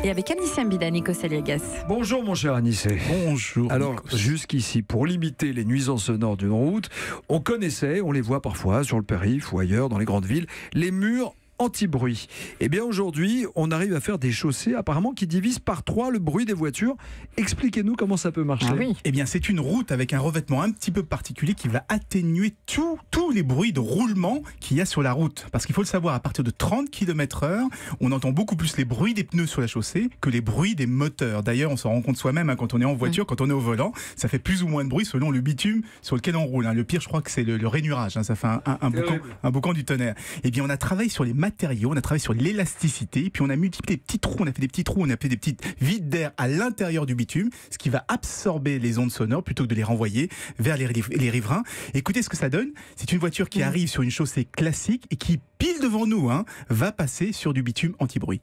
Et avec Anissé Mbida, Nico Saliagas. Bonjour mon cher Anissé. Bonjour. Alors Nikos. jusqu'ici, pour limiter les nuisances sonores d'une route, on connaissait, on les voit parfois sur le périph' ou ailleurs dans les grandes villes, les murs anti-bruit. Eh bien aujourd'hui, on arrive à faire des chaussées apparemment qui divisent par 3 le bruit des voitures. Expliquez-nous comment ça peut marcher. Ah oui. Eh bien, c'est une route avec un revêtement un petit peu particulier qui va atténuer tous les bruits de roulement qu'il y a sur la route. Parce qu'il faut le savoir, à partir de 30 km/h, on entend beaucoup plus les bruits des pneus sur la chaussée que les bruits des moteurs. D'ailleurs, on s'en rend compte soi-même quand on est en voiture, quand on est au volant. Ça fait plus ou moins de bruit selon le bitume sur lequel on roule. Le pire, je crois que c'est le rainurage. Ça fait un boucan du tonnerre. Eh bien, on a travaillé sur les matériaux, on a travaillé sur l'élasticité, puis on a multiplié des petits trous, on a fait des petits trous, on a fait des petites vides d'air à l'intérieur du bitume, ce qui va absorber les ondes sonores plutôt que de les renvoyer vers les riverains. Écoutez ce que ça donne. C'est une voiture qui arrive sur une chaussée classique et qui, pile devant nous, va passer sur du bitume anti-bruit.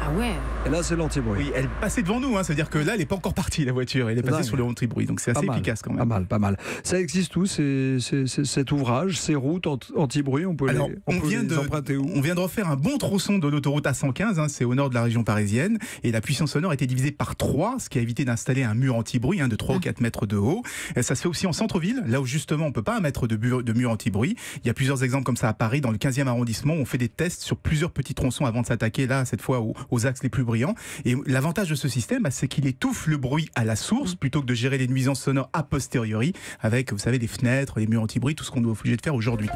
Ah ouais. Et là, c'est l'anti-bruit. Oui, elle passait devant nous, c'est-à-dire que là, elle n'est pas encore partie, la voiture. Elle est passée Dingue. sur le anti-bruit, donc c'est assez efficace quand même. Pas mal. Ça existe où, cet ouvrage, ces routes anti-bruit, on peut les emprunter où? On vient de refaire un bon tronçon de l'autoroute A115, c'est au nord de la région parisienne, et la puissance sonore a été divisée par 3, ce qui a évité d'installer un mur anti-bruit de 3 ou 4 mètres de haut. Et ça se fait aussi en centre-ville, là où justement on ne peut pas mettre de mur anti-bruit. Il y a plusieurs exemples comme ça à Paris, dans le 15e arrondissement, on fait des tests sur plusieurs petits tronçons avant de s'attaquer, là, cette fois, aux axes les plus brillants. Et l'avantage de ce système, c'est qu'il étouffe le bruit à la source plutôt que de gérer les nuisances sonores a posteriori avec, vous savez, des fenêtres, les murs anti-bruit, tout ce qu'on est obligé de faire aujourd'hui.